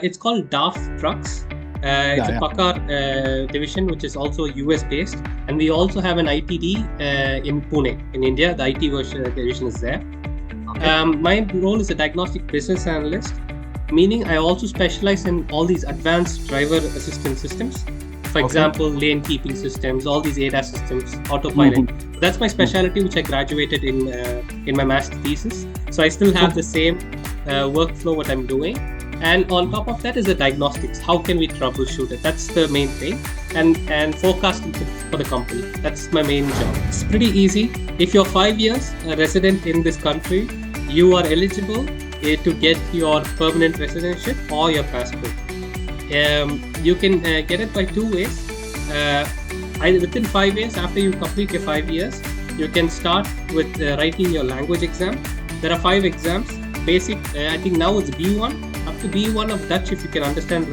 It's called DAF Trucks. It's a Pakar division, which is also US based. And we also have an ITD in Pune, in India. The IT division is there. Okay. My role is a diagnostic business analyst, meaning I also specialize in all these advanced driver assistance systems. For example, lane keeping systems, all these ADAS systems, autopilot. That's my specialty, which I graduated in my master thesis. So I still have the same workflow what I'm doing. And on top of that is the diagnostics. How can we troubleshoot it? That's the main thing. And forecasting for the company. That's my main job. It's pretty easy. If you're 5 years a resident in this country, you are eligible to get your permanent residency or your passport. You can get it by two ways. Within 5 years, after you complete your 5 years, you can start with writing your language exam. There are 5 exams. Basic, I think now it's B1. Up to B1 of Dutch, if you can understand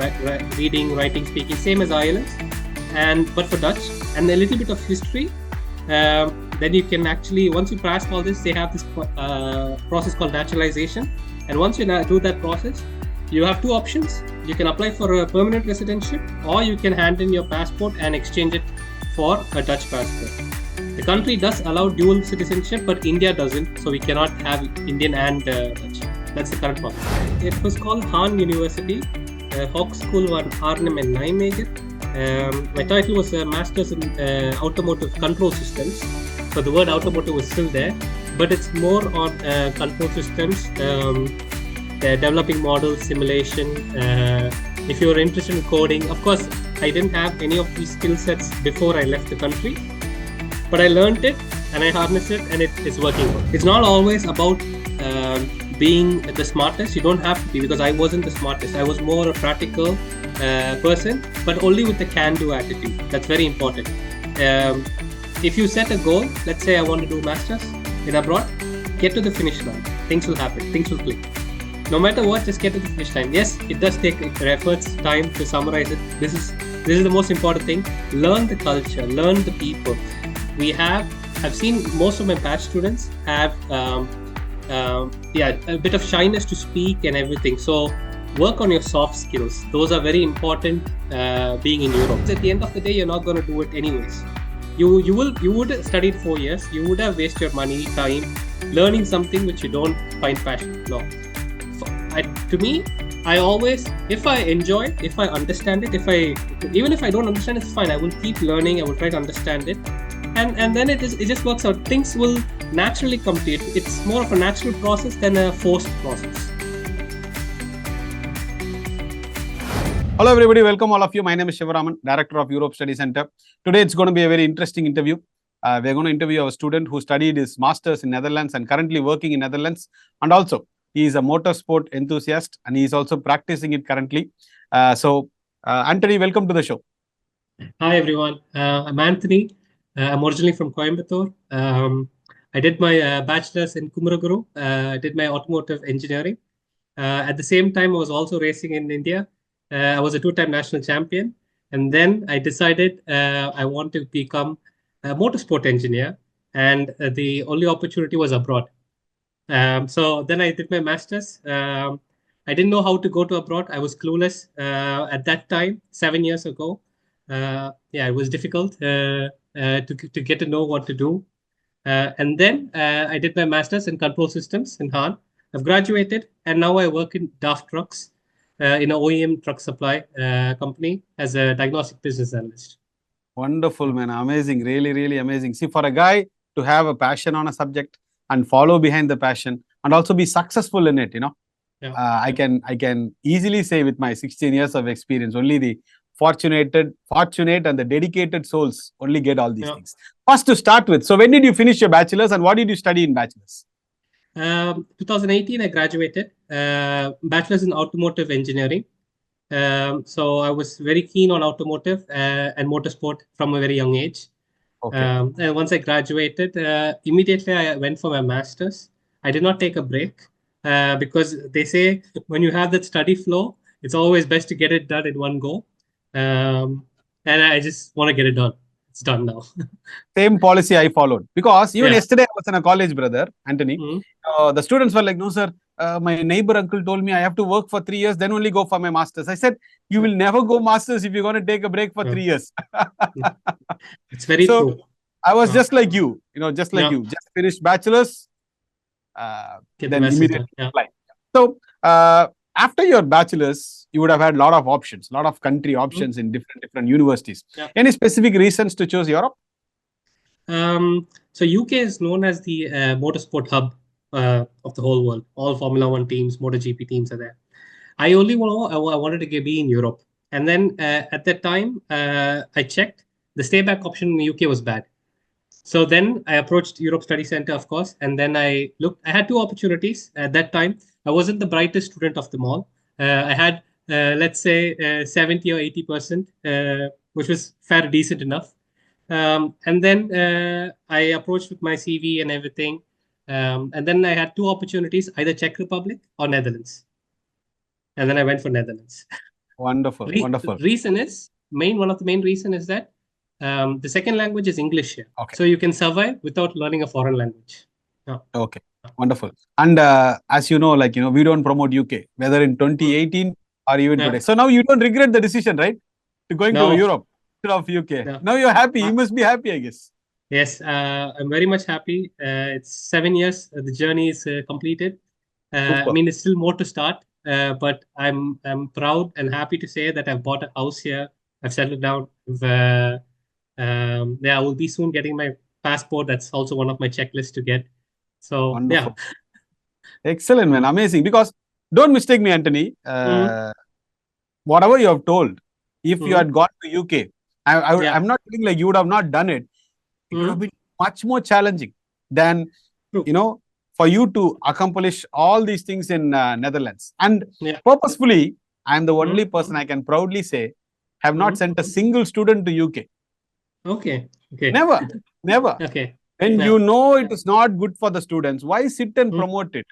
reading, writing, speaking, same as IELTS, but for Dutch, and a little bit of history. Then you can actually, once you pass all this, they have this process called naturalization. And once you do that process, you have 2 options. You can apply for a permanent residency, or you can hand in your passport and exchange it for a Dutch passport. The country does allow dual citizenship, but India doesn't, so we cannot have Indian and Dutch. That's the current process. It was called Han University, Hogeschool van Arnhem en Nijmegen. My title was a Master's in Automotive Control Systems. So the word automotive was still there, but it's more on control systems, developing models, simulation. If you're interested in coding, of course, I didn't have any of these skill sets before I left the country, but I learned it and I harnessed it, and it is working. It's not always about being the smartest. You don't have to be, because I wasn't the smartest. I was more a practical person, but only with the can-do attitude. That's very important. If you set a goal, let's say I want to do masters in abroad, get to the finish line. Things will happen. Things will click. No matter what, just get to the finish line. Yes, it does take efforts, time to summarize it. This is the most important thing. Learn the culture, learn the people. I've seen most of my batch students have a bit of shyness to speak and everything. So work on your soft skills. Those are very important being in Europe. At the end of the day, you're not going to do it anyways. You would have studied 4 years. You would have wasted your money, time, learning something which you don't find passionate. No. To me, I always, if I enjoy it, if I understand it, even if I don't understand it, it's fine. I will keep learning. I will try to understand it. And then it just works out. Things will naturally come to it. It's more of a natural process than a forced process. Hello everybody, welcome all of you. My name is Shivaraman, Director of Europe Study Center. Today it's going to be a very interesting interview. We're going to interview our student who studied his Masters in Netherlands and currently working in Netherlands. And also, he is a motorsport enthusiast and he is also practicing it currently. Anthony, welcome to the show. Hi everyone, I'm Anthony. I'm originally from Coimbatore. I did my bachelor's in Kumaraguru. I did my automotive engineering. At the same time, I was also racing in India. I was a 2-time national champion. And then I decided I want to become a motorsport engineer. And the only opportunity was abroad. So then I did my master's. I didn't know how to go to abroad. I was clueless at that time, 7 years ago. It was difficult to get to know what to do. And then I did my master's in control systems in Han. I've graduated and now I work in DAF Trucks in an OEM truck supply company as a diagnostic business analyst. Wonderful, man. Amazing. Really, really amazing. See, for a guy to have a passion on a subject and follow behind the passion and also be successful in it, I can easily say with my 16 years of experience, only the fortunate and the dedicated souls only get all these things. First, to start with, so when did you finish your bachelor's and what did you study in bachelor's? 2018, I graduated, bachelor's in automotive engineering. So I was very keen on automotive and motorsport from a very young age. Okay. And once I graduated, immediately I went for my master's. I did not take a break because they say when you have that study flow, it's always best to get it done in one go. And I just want to get it done. It's done now. Same policy I followed. Because even yesterday I was in a college, brother, Anthony. The students were like, no, sir, my neighbor uncle told me I have to work for 3 years, then only go for my master's. I said, you will never go master's if you're going to take a break for 3 years. It's very true. I was just like you, just like you, just finished bachelor's, then immediately apply. So after your bachelor's, you would have had a lot of options, a lot of country options in different universities. Any specific reasons to choose Europe? So UK is known as the motorsport hub of the whole world. All Formula One teams, MotoGP teams are there. I wanted to be in Europe. And then at that time, I checked. The stay back option in the UK was bad. So then I approached Europe Study Center, of course. And then I looked. I had two opportunities at that time. I wasn't the brightest student of them all. I had, let's say, 70 or 80%, which was fair, decent enough. And then I approached with my CV and everything. And then I had two opportunities, either Czech Republic or Netherlands. And then I went for Netherlands. Wonderful, wonderful. One of the main reason is that the second language is English here. Okay. So you can survive without learning a foreign language. Okay, wonderful. And as you know, we don't promote UK, whether in 2018 or even today. So now you don't regret the decision, right? To going to Europe instead of UK. No. Now you're happy. You must be happy, I guess. Yes, I'm very much happy. It's 7 years. The journey is completed. I mean, it's still more to start. But I'm proud and happy to say that I've bought a house here. I've settled down. I will be soon getting my passport. That's also one of my checklists to get. So, wonderful. Excellent, man. Amazing. Because don't mistake me, Anthony. Whatever you have told, if you had gone to UK, I'm not feeling like you would have not done it. It would have been much more challenging than, for you to accomplish all these things in Netherlands. And purposefully, I'm the only person I can proudly say have not sent a single student to UK. Okay. Never. Okay. And you know it is not good for the students. Why sit and promote it?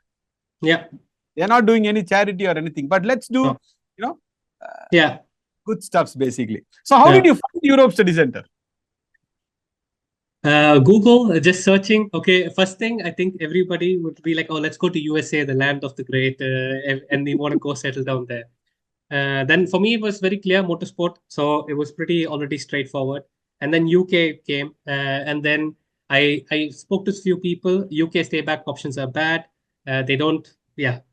Yeah. They're not doing any charity or anything. But let's do, good stuffs basically. So how did you find Europe Study Center? Google, just searching. Okay, first thing, I think everybody would be like, oh, let's go to USA, the land of the great, and they want to go settle down there. Then for me, it was very clear, motorsport. So it was pretty already straightforward. And then UK came, and then I spoke to a few people. UK stay back options are bad. They don't,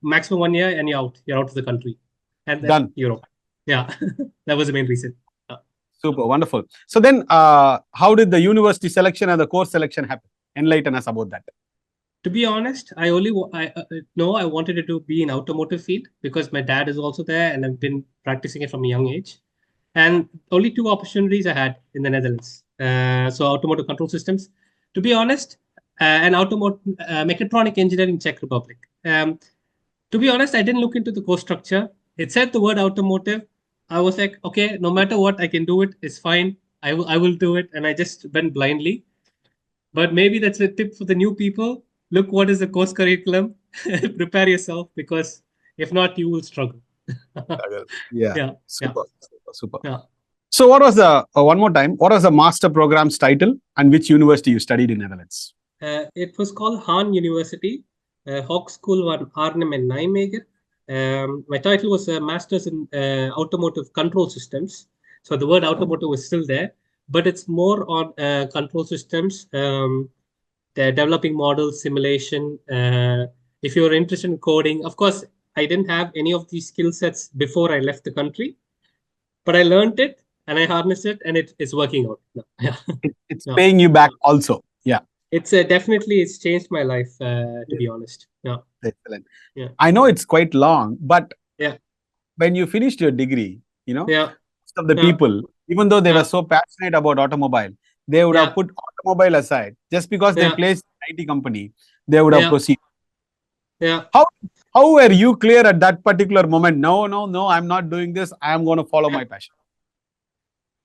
maximum 1 year and you're out of the country. And then done. Europe. Yeah, that was the main reason. Super, wonderful. So then, how did the university selection and the course selection happen? Enlighten us about that. To be honest, I wanted to be in automotive field because my dad is also there and I've been practicing it from a young age. And only two opportunities I had in the Netherlands. So automotive control systems. To be honest, and automotive mechatronic engineering Czech Republic. To be honest, I didn't look into the course structure. It said the word automotive. I was like, okay, no matter what, I can do it. It's fine. I will do it. And I just went blindly. But maybe that's a tip for the new people. Look what is the course curriculum. Prepare yourself because if not, you will struggle. Super. Yeah. So what was the, one more time, what was the master program's title and which university you studied in Netherlands? It was called Haan University, Hogeschool van Arnhem en Nijmegen. My title was a master's in automotive control systems. So the word automotive was still there, but it's more on control systems, they're developing models, simulation. If you're interested in coding, of course, I didn't have any of these skill sets before I left the country, but I learned it and I harnessed it and it's working out. It's paying you back also. Yeah. It's definitely, it's changed my life, to be honest. Yeah. Excellent. Yeah. I know it's quite long, but when you finished your degree, most of the people, even though they were so passionate about automobile, they would have put automobile aside just because they placed an IT company, they would have proceeded. Yeah. How were you clear at that particular moment? No, I'm not doing this. I am going to follow my passion.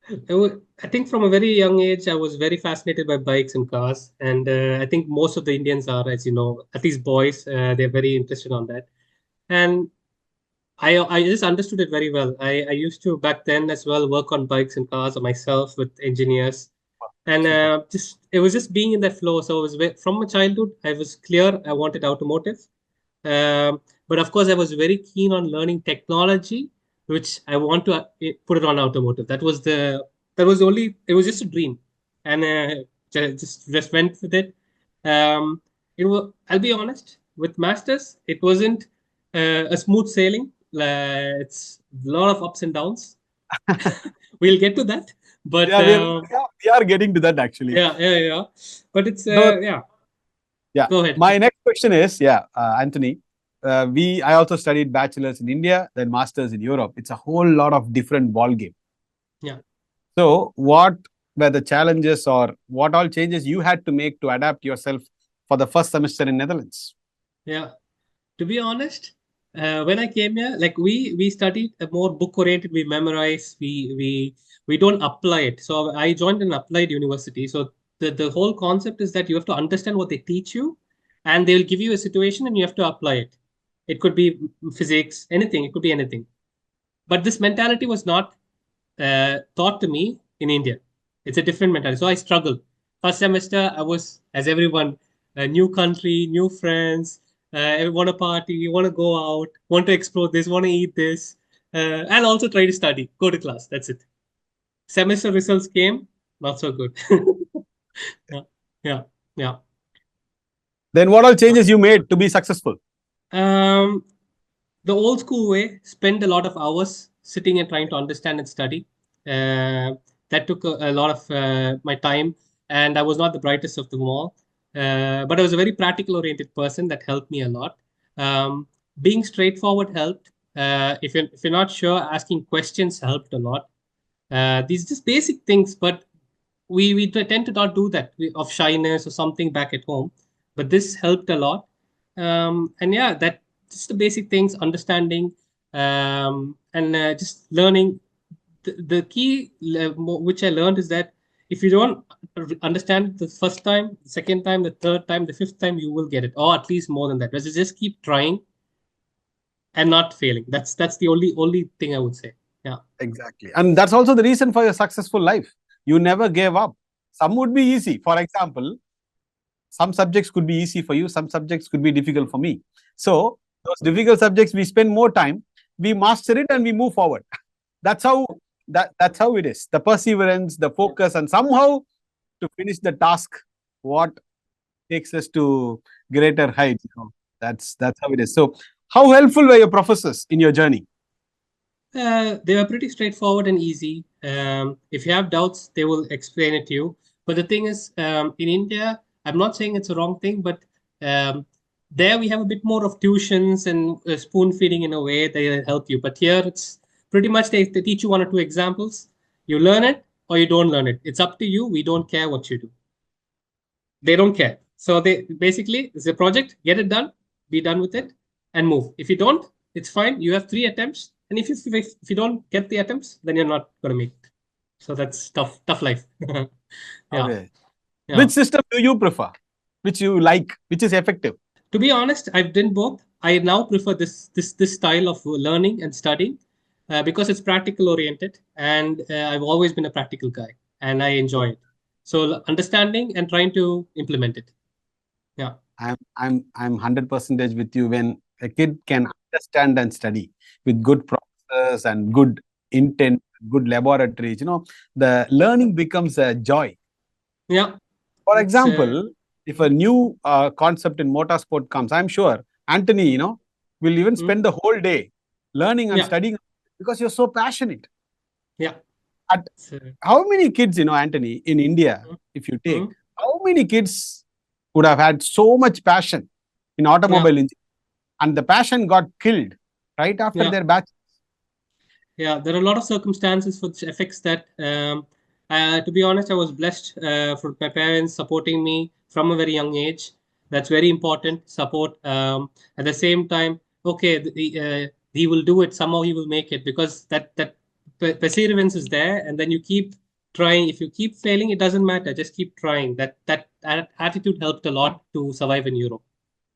I think from a very young age, I was very fascinated by bikes and cars. And I think most of the Indians are, as you know, at least boys, they're very interested on that. And I just understood it very well. I used to back then as well work on bikes and cars myself with engineers. And it was just being in that flow. So it was from my childhood, I was clear I wanted automotive. But of course, I was very keen on learning technology, which I want to put it on automotive. That was only, it was just a dream. And just went with it. I'll be honest, with masters, it wasn't a smooth sailing. It's a lot of ups and downs. We'll get to that. But we are getting to that actually. Yeah. But it's yeah. Go ahead. My next question is, Anthony. I also studied bachelor's in India, then masters in Europe. It's a whole lot of different ball game. Yeah. So, what were the challenges, or what all changes you had to make to adapt yourself for the first semester in Netherlands? Yeah. To be honest, when I came here, like we studied a more book oriented. We memorize. We don't apply it. So I joined an applied university. So the whole concept is that you have to understand what they teach you, and they will give you a situation and you have to apply it. It could be physics, anything. It could be anything. But this mentality was not taught to me in India. It's a different mentality. So I struggled. First semester, I was, as everyone, a new country, new friends, want to party, want to go out, want to explore this, want to eat this, and also try to study, go to class. That's it. Semester results came, not so good. Yeah. Then what all changes you made to be successful? The old school way, spend a lot of hours sitting and trying to understand and study. That took a lot of my time, and I was not the brightest of them all. But I was a very practical oriented person that helped me a lot. Being straightforward helped. If you're not sure, asking questions helped a lot. These just basic things, but we tend to not do that of shyness or something back at home. But this helped a lot. And yeah, that just the basic things, understanding, and just learning. The key which I learned is that if you don't understand the first time, the second time, the third time, the fifth time, you will get it, or at least more than that. Just keep trying and not failing. That's the only thing I would say. Yeah, exactly. And that's also the reason for your successful life. You never gave up. Some would be easy. For example, some subjects could be easy for you, some subjects could be difficult for me. So those difficult subjects, we spend more time, we master it, and we move forward. That's how it is. The perseverance, the focus, and somehow to finish the task, what takes us to greater heights. That's how it is. So how helpful were your professors in your journey? They were pretty straightforward and easy. If you have doubts, they will explain it to you. But the thing is, in India, I'm not saying it's a wrong thing, but there we have a bit more of tuitions and spoon feeding in a way they help you. But here it's pretty much they teach you one or two examples. You learn it or you don't learn it. It's up to you. We don't care what you do. They don't care. So they basically, it's a project, get it done, be done with it, and move. If you don't, it's fine. You have 3 attempts. And if you don't get the attempts, then you're not going to make it. So that's tough life. Yeah. Okay. Yeah. Which system do you prefer? Which you like? Which is effective? To be honest, I've done both. I now prefer this style of learning and studying because it's practical oriented, and I've always been a practical guy, and I enjoy it. So understanding and trying to implement it. Yeah. I'm 100% with you. When a kid can understand and study with good process and good intent, good laboratories, the learning becomes a joy. Yeah. For example, if a new concept in motorsport comes, I'm sure Anthony, will even spend the whole day learning and studying because you're so passionate. Yeah. How many kids, Anthony, in India, if you take, how many kids would have had so much passion in automobile engineering, and the passion got killed right after their bachelor's? Yeah, there are a lot of circumstances which affects that. To be honest, I was blessed for my parents supporting me from a very young age. That's very important, support. At the same time, okay, he will do it. Somehow he will make it, because that perseverance is there, and then you keep trying. If you keep failing, it doesn't matter. Just keep trying. That attitude helped a lot to survive in Europe.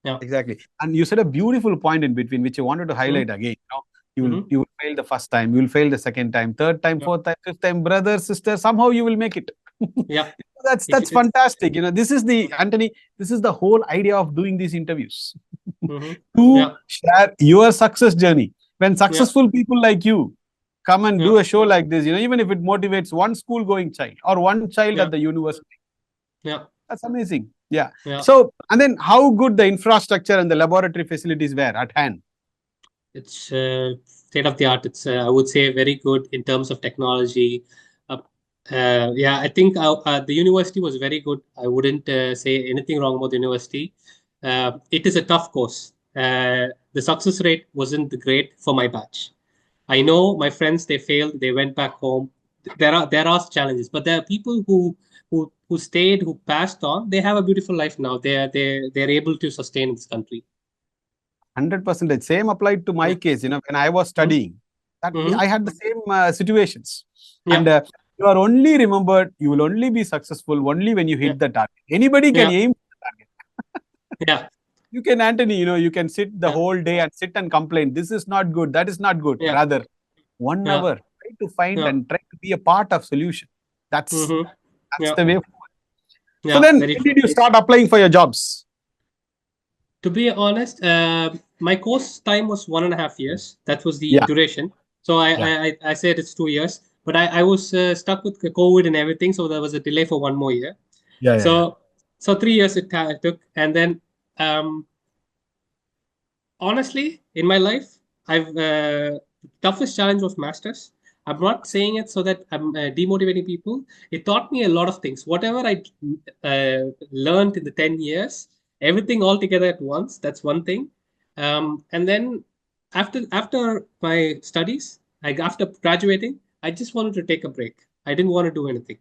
Yeah, exactly. And you said a beautiful point in between, which I wanted to highlight again. You will fail the first time, you will fail the second time, third time, fourth time, fifth time, brother, sister, somehow you will make it. Yeah. That's fantastic. This is the, Anthony, this is the whole idea of doing these interviews. to share your success journey. When successful people like you come and do a show like this, even if it motivates one school going child or one child at the university, that's amazing. Yeah. So, and then how good the infrastructure and the laboratory facilities were at hand? It's state of the art. It's I would say very good in terms of technology. I think the university was very good. I wouldn't say anything wrong about the university. It is a tough course. The success rate wasn't great for my batch. I know my friends, they failed, they went back home. There are challenges, but there are people who stayed, who passed on. They have a beautiful life now. They're able to sustain this country. 100%. Same applied to my case. When I was studying, I had the same situations. And you are only remembered, you will only be successful only when you hit the target. Anybody can aim for the target. You can, Anthony, you can sit the whole day and sit and complain. This is not good. That is not good. Rather, 1 hour, try to find and try to be a part of solution. That's the way forward. So then, when did you start applying for your jobs? To be honest, my course time was 1.5 years. That was the duration. So I said it's 2 years, but I was stuck with COVID and everything. So there was a delay for 1 more year. So 3 years it took. And then, honestly, in my life, toughest challenge was masters. I'm not saying it so that I'm demotivating people. It taught me a lot of things. Whatever I learned in the 10 years, everything all together at once. That's one thing. And then after my studies, after graduating, I just wanted to take a break. I didn't want to do anything.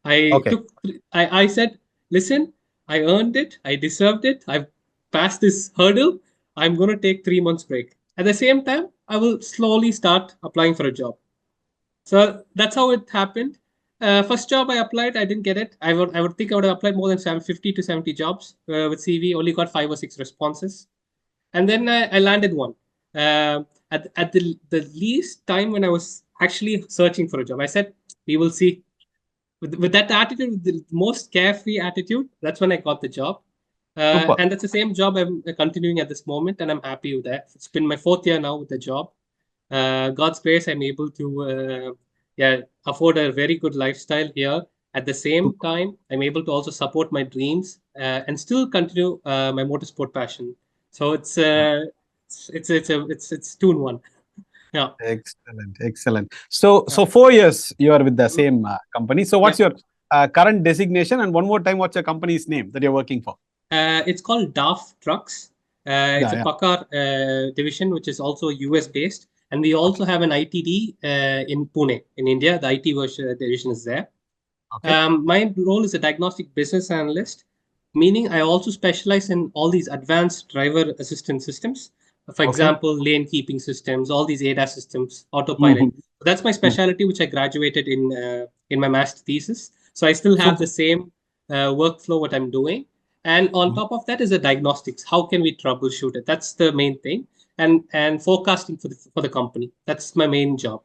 I said, listen, I earned it. I deserved it. I've passed this hurdle. I'm going to take 3 months break. At the same time, I will slowly start applying for a job. So that's how it happened. First job I applied, I didn't get it. I would think I would have applied more than 50 to 70 jobs with CV. Only got 5 or 6 responses, and then I landed one. At the least time when I was actually searching for a job, I said, "We will see." With that attitude, the most carefree attitude, that's when I got the job. And that's the same job I'm continuing at this moment, and I'm happy with that. It's been my 4th year now with the job. God's grace, I'm able to afford a very good lifestyle here. At the same time, I'm able to also support my dreams and still continue my motorsport passion. So it's 2 in 1. Yeah. Excellent. So 4 years you are with the same company. So what's your current designation, and one more time, what's your company's name that you're working for? It's called DAF Trucks. It's a Pakar division, which is also US based. And we also have an ITD in Pune, in India. The IT division is there. My role is a diagnostic business analyst, meaning I also specialize in all these advanced driver assistance systems. For example, lane keeping systems, all these ADAS systems, autopilot. That's my specialty, which I graduated in my master thesis. So I still have the same workflow what I'm doing. And on top of that is the diagnostics. How can we troubleshoot it? That's the main thing. And forecasting for the company. That's my main job.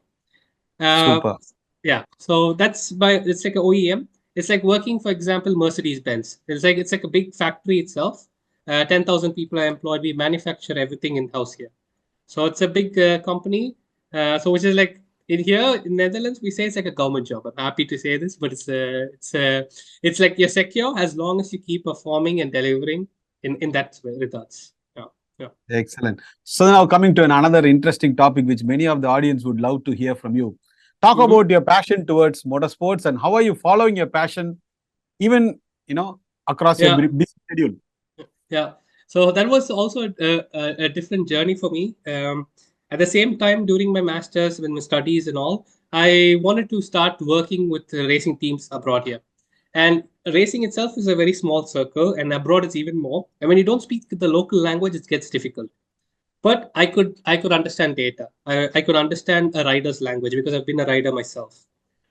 Super. Yeah. So it's like an OEM. It's like working, for example, Mercedes-Benz. It's like a big factory itself. 10,000 people are employed. We manufacture everything in-house here. So it's a big company. So which is like in Netherlands, we say it's like a government job. I'm happy to say this, but it's like you're secure as long as you keep performing and delivering in that regards. Yeah. Excellent. So now coming to another interesting topic, which many of the audience would love to hear from you. Talk about your passion towards motorsports, and how are you following your passion, even across your busy schedule. Yeah. So that was also a different journey for me. At the same time, during my masters, when my studies and all, I wanted to start working with racing teams abroad here. And racing itself is a very small circle, and abroad it's even more. And when you don't speak the local language, it gets difficult. But I could understand data. I could understand a rider's language because I've been a rider myself.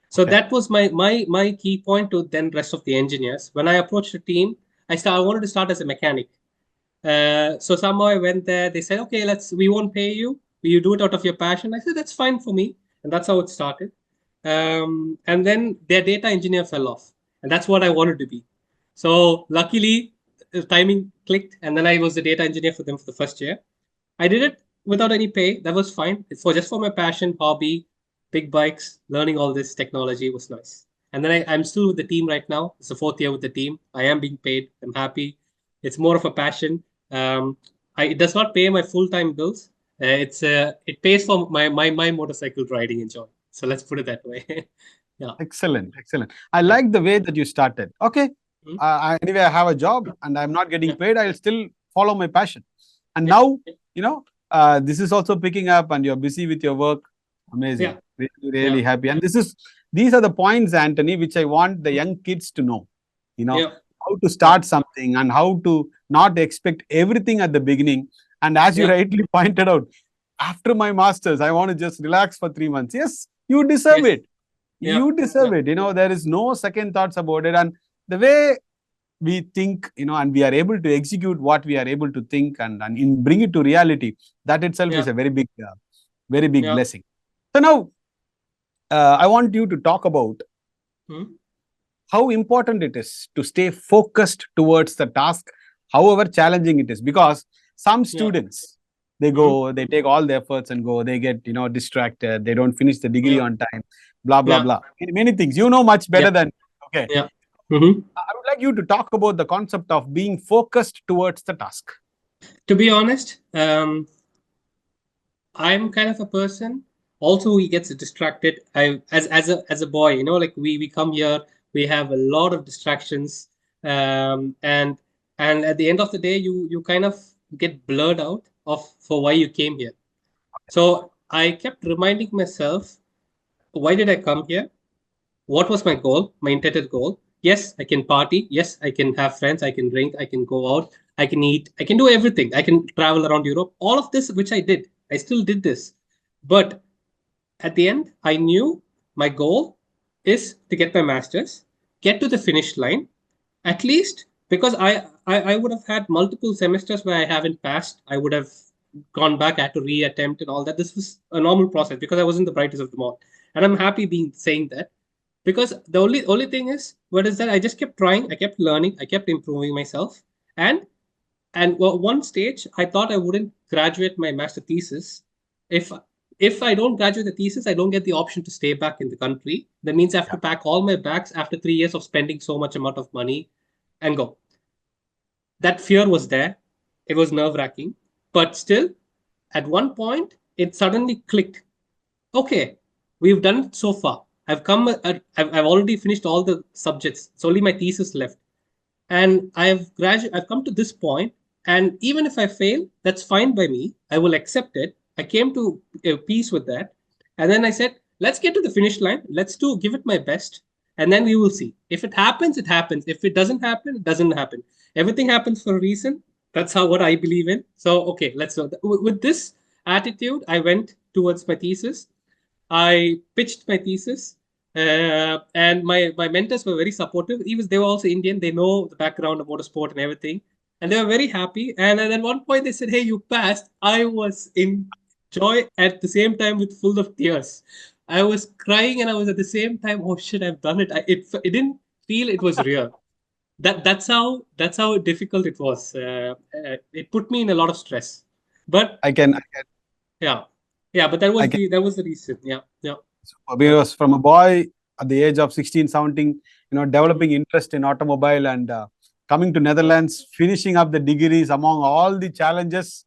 So that was my key point to then rest of the engineers. When I approached the team, I wanted to start as a mechanic. So somehow I went there. They said, "Okay, we won't pay you. Will you do it out of your passion?" I said, "That's fine for me," and that's how it started. And then their data engineer fell off, and that's what I wanted to be. So luckily, timing clicked, and then I was the data engineer for them for the first year. I did it without any pay. That was fine. It's for just for my passion, hobby, big bikes, learning all this technology was nice. And then I'm still with the team right now. It's the fourth year with the team. I am being paid. I'm happy. It's more of a passion. It does not pay my full-time bills. It pays for my motorcycle riding enjoy. So let's put it that way. Yeah. Excellent. I like the way that you started. Okay. Anyway, I have a job and I'm not getting paid. I'll still follow my passion. And now, this is also picking up and you're busy with your work. Amazing. Really happy. And these are the points, Anthony, which I want the young kids to know. How to start something and how to not expect everything at the beginning. And as you rightly pointed out, after my master's, I want to just relax for 3 months. Yes, you deserve it. You deserve it. There is no second thoughts about it. And the way we think, and we are able to execute what we are able to think and bring it to reality, that itself is a very big blessing. So now, I want you to talk about how important it is to stay focused towards the task, however challenging it is. Because some students, they go, they take all the efforts and go, they get, distracted, they don't finish the degree on time, blah, blah, blah. Many things. You know much better than, okay. I would like you to talk about the concept of being focused towards the task. To be honest, I'm kind of a person also who gets distracted. As a boy, like we come here, we have a lot of distractions, and at the end of the day, you kind of get blurred out for why you came here. So I kept reminding myself, why did I come here? What was my goal, my intended goal? Yes, I can party. Yes, I can have friends. I can drink. I can go out. I can eat. I can do everything. I can travel around Europe. All of this, which I did. I still did this. But at the end, I knew my goal is to get my master's, get to the finish line, at least, because I would have had multiple semesters where I haven't passed. I would have gone back, I had to reattempt and all that. This was a normal process because I wasn't the brightest of them all. And I'm happy saying that. Because the only thing is, what is that? I just kept trying, I kept learning, I kept improving myself. And one stage, I thought I wouldn't graduate my master thesis. If I don't graduate the thesis, I don't get the option to stay back in the country. That means I have to pack all my bags after 3 years of spending so much amount of money and go. That fear was there. It was nerve-wracking. But still, at one point, it suddenly clicked. Okay, we've done it so far. I've already finished all the subjects. It's only my thesis left. And I've come to this point, and even if I fail, that's fine by me. I will accept it. I came to peace with that. And then I said, let's get to the finish line. Let's give it my best. And then we will see. If it happens, it happens. If it doesn't happen, it doesn't happen. Everything happens for a reason. That's what I believe in. So, okay, let's go. With this attitude, I went towards my thesis. I pitched my thesis. And my mentors were very supportive. They were also Indian. They know the background of motorsport and everything. And they were very happy. And then at one point they said, hey, you passed. I was in joy at the same time with full of tears. I was crying and I was at the same time, oh shit, I've done it. It didn't feel it was real. That's how difficult it was. It put me in a lot of stress. But I can. Yeah. But that was the reason. Yeah. Because from a boy at the age of 16, 17, developing interest in automobile and coming to Netherlands, finishing up the degrees among all the challenges,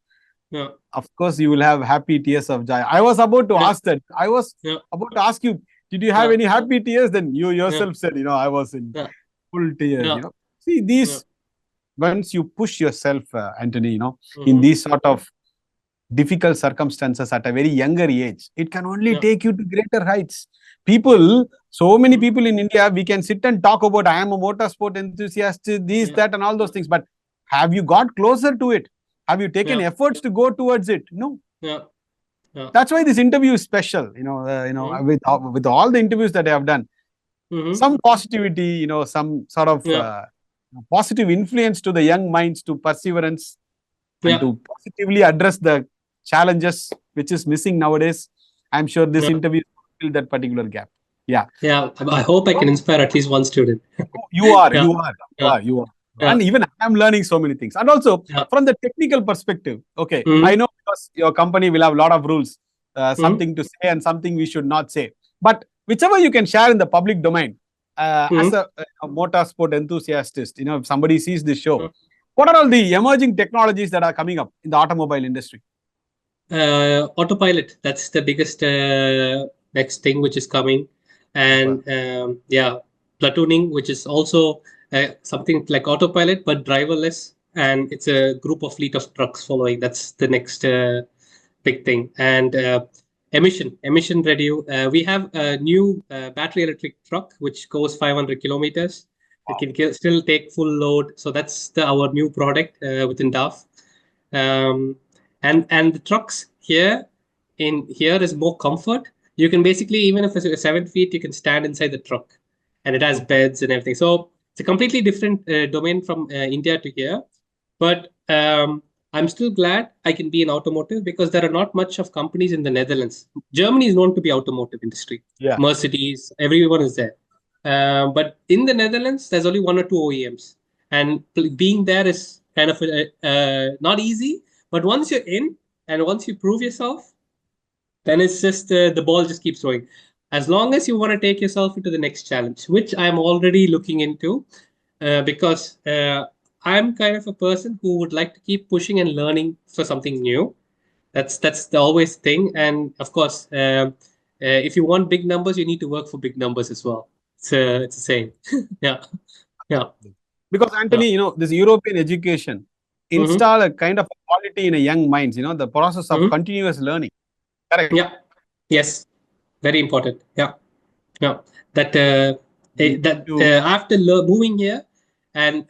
of course, you will have happy tears of joy. I was about to ask that. I was about to ask you, did you have any happy tears? Then you yourself said, I was in full tears. See, these, once you push yourself, Anthony, in these sort of difficult circumstances at a very younger age, it can only take you to greater heights. So many people in India, we can sit and talk about, I am a motorsport enthusiast, that and all those things. But have you got closer to it? Have you taken efforts to go towards it? No. That's why this interview is special. With all the interviews that I have done, some positivity, some sort of positive influence to the young minds, to perseverance, and to positively address the challenges which is missing nowadays. I'm sure this interview will fill that particular gap. Yeah. I hope I can inspire at least one student. You are. And even I'm learning so many things. And also from the technical perspective, okay, I know because your company will have a lot of rules, something to say and something we should not say. But whichever you can share in the public domain, as a motorsport enthusiast, if somebody sees this show, what are all the emerging technologies that are coming up in the automobile industry? Autopilot, that's the biggest next thing which is coming. And platooning, which is also something like autopilot but driverless, and it's a group of fleet of trucks following. That's the next big thing. And emission reduce. We have a new battery electric truck which goes 500 kilometers. It can still take full load. So that's our new product within DAF. And the trucks here is more comfort. You can basically, even if it's 7 feet, you can stand inside the truck, and it has beds and everything. So it's a completely different domain from India to here. But I'm still glad I can be in automotive because there are not much of companies in the Netherlands. Germany is known to be automotive industry. Yeah. Mercedes, everyone is there. But in the Netherlands, there's only 1 or 2 OEMs, and being there is kind of not easy. But once you're in and once you prove yourself, then it's just the ball just keeps going. As long as you want to take yourself into the next challenge, which I'm already looking into, because I'm kind of a person who would like to keep pushing and learning for something new. That's the always thing. And of course, if you want big numbers, you need to work for big numbers as well. It's the same. Yeah. Because Anthony, this European education install a kind of quality in a young minds, the process of continuous learning. Correct? Yeah. Yes. Very important. Yeah. That after moving here, and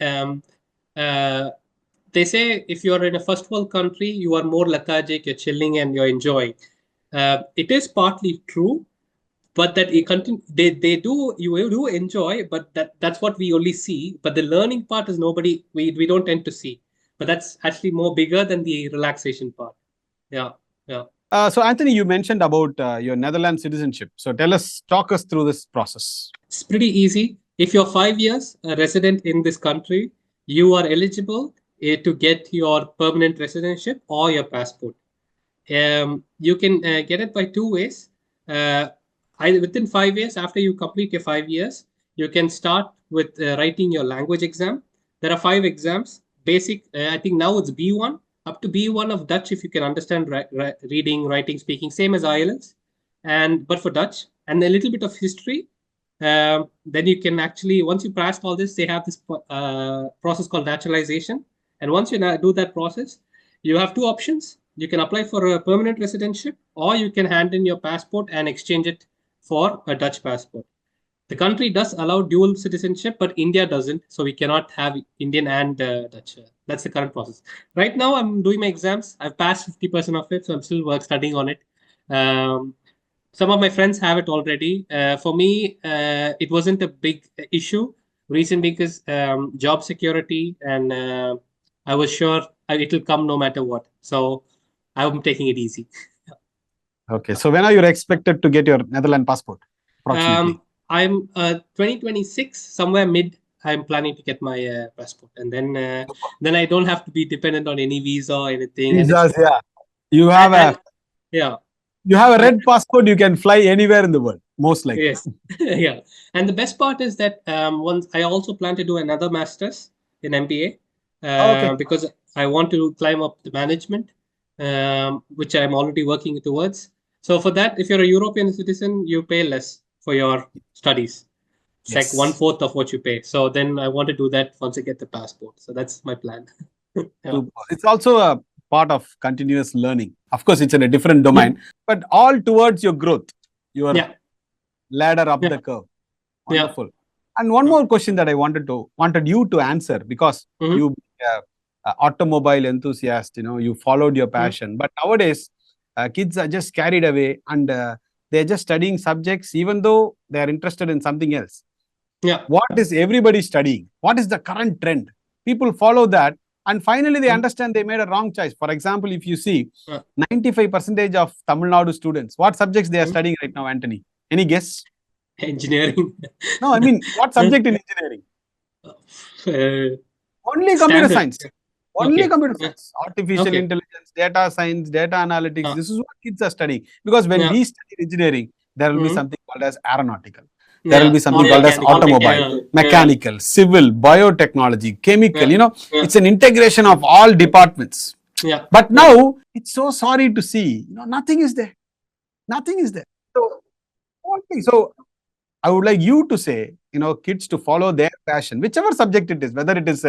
they say if you're in a first world country, you are more lethargic, you're chilling, and you're enjoying. It is partly true, but that you do enjoy, but that's what we only see. But the learning part is we don't tend to see. But that's actually more bigger than the relaxation part. Yeah. So Anthony, you mentioned about your Netherlands citizenship. So talk us through this process. It's pretty easy. If you're 5 years a resident in this country, you are eligible to get your permanent residency or your passport. You can get it by 2 ways. Within 5 years, after you complete your 5 years, you can start with writing your language exam. There are 5 exams. Basic, I think now it's B1, up to B1 of Dutch if you can understand reading, writing, speaking, same as IELTS, but for Dutch, and a little bit of history. Then you can actually, once you pass all this, they have this process called naturalization. And once you do that process, you have 2 options. You can apply for a permanent residency, or you can hand in your passport and exchange it for a Dutch passport. The country does allow dual citizenship, but India doesn't. So we cannot have Indian and Dutch. That's the current process. Right now, I'm doing my exams. I've passed 50% of it, so I'm still studying on it. Some of my friends have it already. For me, it wasn't a big issue. Reason because job security, and I was sure it will come no matter what. So I'm taking it easy. Okay. So when are you expected to get your Netherlands passport? Approximately. I'm 2026, somewhere mid. I'm planning to get my passport, and then I don't have to be dependent on any visa or anything. Visas, yeah. You have You have a red passport. You can fly anywhere in the world, most likely. Yes, yeah. And the best part is that once I also plan to do another master's in MBA because I want to climb up the management, which I'm already working towards. So for that, if you're a European citizen, you pay less for your studies. It's like 1/4 of what you pay. So then I want to do that once I get the passport. So that's my plan. It's also a part of continuous learning. Of course, it's in a different domain, but all towards your growth, your ladder up the curve. Wonderful. And one more question that I wanted you to answer, because you automobile enthusiast, you followed your passion, but nowadays kids are just carried away and they're just studying subjects even though they are interested in something else. What is everybody studying? What is the current trend? People follow that, and finally they understand they made a wrong choice. For example, if you see 95% of Tamil Nadu students, what subjects they are studying right now, Anthony? Any guess? Engineering. No, I mean, what subject in engineering? Only computer Standard. science. Only Okay. computer science, artificial Okay. intelligence, data science, data analytics. Yeah. This is what kids are studying. Because when Yeah. we study engineering, there will be Mm-hmm. something called as aeronautical. There will Yeah. be something Or called as mechanical. automobile, Yeah. mechanical, civil, biotechnology, chemical. Yeah. It's an integration of all departments. Yeah. But now it's so sorry to see, nothing is there. Nothing is there. So I would like you to say, kids to follow their passion, whichever subject it is, whether it is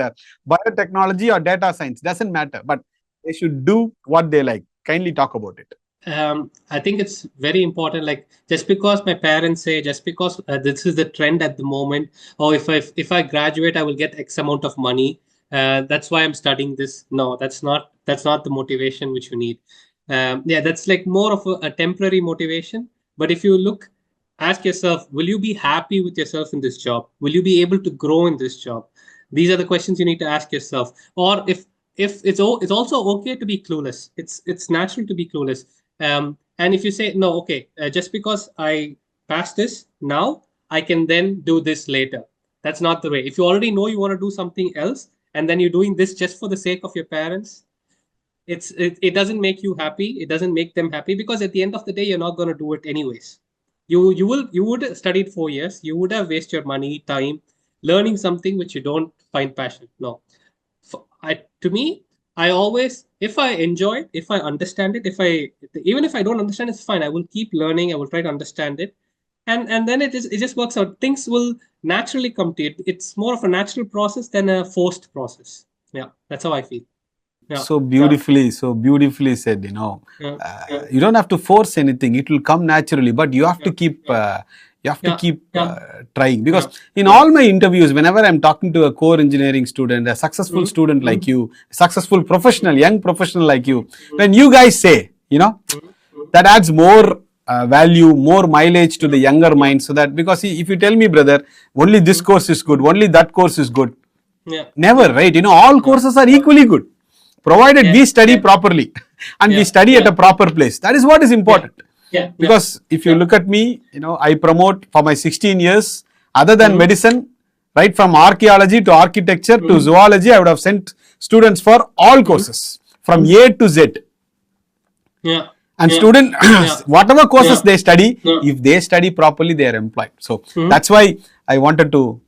biotechnology or data science, doesn't matter. But they should do what they like. Kindly talk about it. I think it's very important. Like, just because my parents say, just because this is the trend at the moment, or if I graduate, I will get X amount of money. That's why I'm studying this. No, that's not the motivation which you need. Yeah, that's like more of a temporary motivation. But if you look, ask yourself, will you be happy with yourself in this job? Will you be able to grow in this job? These are the questions you need to ask yourself. Or if it's also okay to be clueless. It's natural to be clueless. And if you say no, okay, just because I passed this now, I can then do this later. That's not the way. If you already know you want to do something else, and then you're doing this just for the sake of your parents, it doesn't make you happy. It doesn't make them happy, because at the end of the day, you're not going to do it anyways. You would have studied 4 years. You would have wasted your money, time, learning something which you don't find passionate. No, to me, I always, if I enjoy it, if I understand it, even if I don't understand, it's fine. I will keep learning. I will try to understand it, and then it just works out. Things will naturally come to it. It's more of a natural process than a forced process. Yeah, that's how I feel. Yeah. So beautifully said. Yeah. You don't have to force anything; it will come naturally. But you have to keep, trying. Because in all my interviews, whenever I'm talking to a core engineering student, a successful student like you, successful professional, young professional like you, when you guys say, that adds more value, more mileage to the younger mind. So that, because if you tell me, brother, only this course is good, only that course is good, never, right? All courses are equally good, provided we study properly and we study at a proper place. That is what is important. Because if you look at me, I promote for my 16 years, other than medicine, right, from archaeology to architecture to zoology, I would have sent students for all courses from A to Z. And student, whatever courses they study, if they study properly, they are employed. So that's why I wanted to,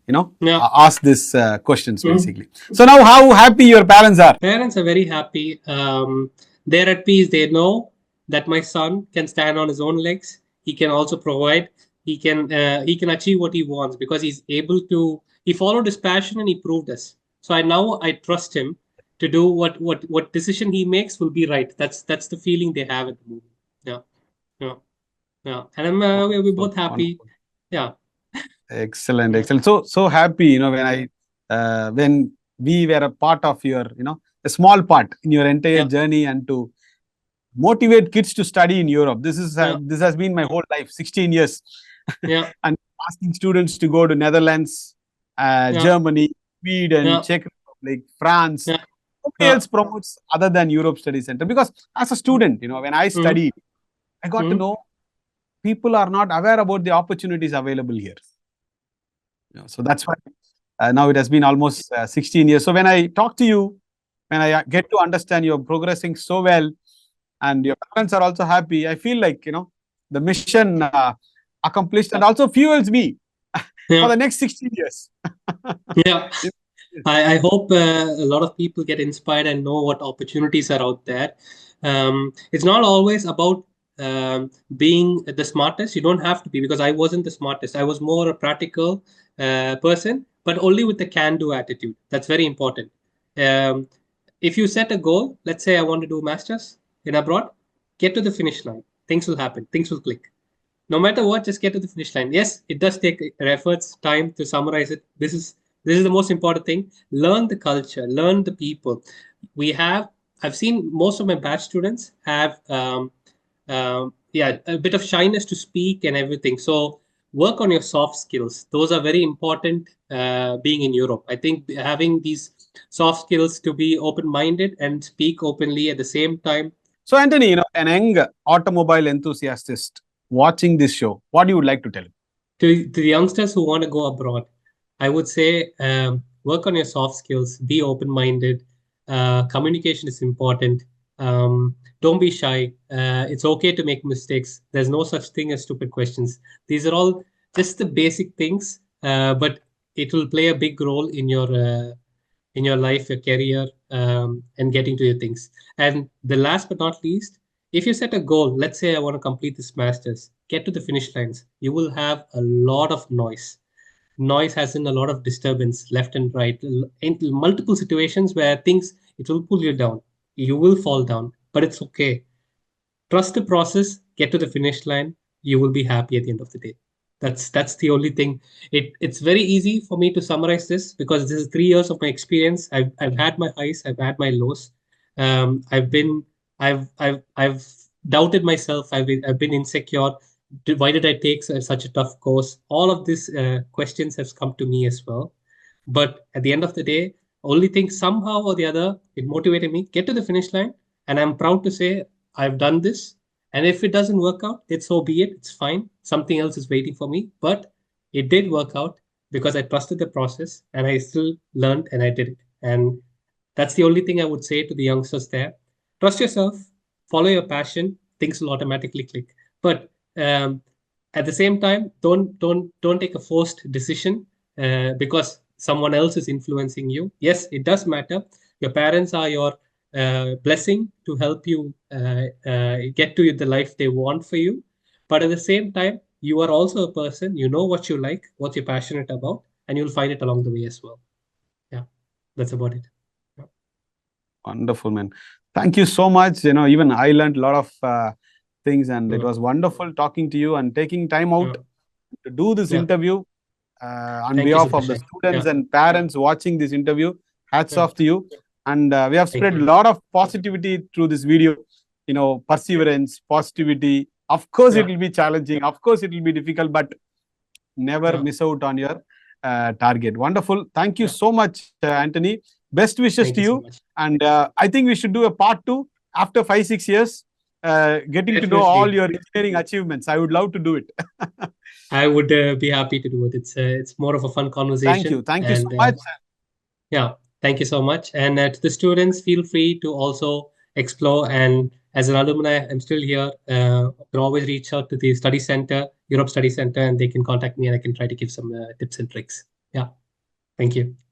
ask these questions basically. So now, how happy your parents are? Parents are very happy. They're at peace. They know that my son can stand on his own legs. He can also provide. He can achieve what he wants, because he's able to. He followed his passion and he proved us. So I trust him to do what decision he makes will be right. That's the feeling they have at the moment. Yeah. And we're both happy. Yeah. Excellent. So happy, when we were a part of your, a small part in your entire journey, and to motivate kids to study in Europe. This has been my whole life, 16 years. And asking students to go to Netherlands, Germany, Sweden, Czech Republic, France. Nobody else promotes other than Europe Study Center. Because as a student, when I studied, I got to know people are not aware about the opportunities available here. So that's why now it has been almost 16 years. So when I talk to you, when I get to understand you're progressing so well and your parents are also happy, I feel like, the mission accomplished, and also fuels me for the next 16 years. I hope a lot of people get inspired and know what opportunities are out there. It's not always about being the smartest. You don't have to be, because I wasn't the smartest. I was more a practical person, but only with the can-do attitude. That's very important. If you set a goal, let's say I want to do masters in abroad, get to the finish line. Things will happen. Things will click. No matter what, just get to the finish line. Yes, it does take efforts, time to summarize it. This is the most important thing. Learn the culture, learn the people. I've seen most of my batch students have a bit of shyness to speak and everything. So work on your soft skills. Those are very important being in Europe. I think having these soft skills to be open-minded and speak openly at the same time. So Anthony, an young automobile enthusiast watching this show, what you would like to tell him? To the youngsters who want to go abroad, I would say work on your soft skills, be open-minded. Communication is important. Don't be shy. It's okay to make mistakes. There's no such thing as stupid questions. These are all just the basic things, but it will play a big role in your life, your career, and getting to your things. And the last but not least, if you set a goal, let's say I want to complete this master's, get to the finish lines. You will have a lot of noise. Noise has in a lot of disturbance left and right, in multiple situations where things, it will pull you down. You will fall down, but it's okay. Trust the process, get to the finish line. You will be happy at the end of the day. That's the only thing. It's very easy for me to summarize this because this is 3 years of my experience. I've had my highs, I've had my lows. I've been I've doubted myself. I've been insecure. Why did I take such a tough course? All of these questions have come to me as well. But at the end of the day, only thing somehow or the other, it motivated me, get to the finish line. And I'm proud to say I've done this. And if it doesn't work out, it's so be it. It's fine. Something else is waiting for me. But it did work out because I trusted the process and I still learned and I did it. And that's the only thing I would say to the youngsters there. Trust yourself, follow your passion, things will automatically click. But at the same time, don't take a forced decision because someone else is influencing you. Yes, it does matter. Your parents are your blessing to help you get to the life they want for you. But at the same time, you are also a person. You know what you like, what you're passionate about, and you'll find it along the way as well. Yeah, that's about it. Yeah. Wonderful, man. Thank you so much. Even I learned a lot of things, and it was wonderful talking to you and taking time out to do this interview on behalf of the students and parents watching this interview. Hats off to you. And we have spread a lot of positivity through this video. Perseverance, positivity. Of course, it will be challenging. Of course, it will be difficult, but never miss out on your target. Wonderful. Thank you so much, Anthony. Best wishes to you. So and I think we should do a part 2 after 5-6 years, getting to know all your engineering achievements. I would love to do it. I would be happy to do it. It's more of a fun conversation. Thank you. Thank you so much. Yeah, thank you so much. And to the students, feel free to also explore. And as an alumni, I'm still here. You can always reach out to the study center, Europe Study Center, and they can contact me and I can try to give some tips and tricks. Yeah, thank you.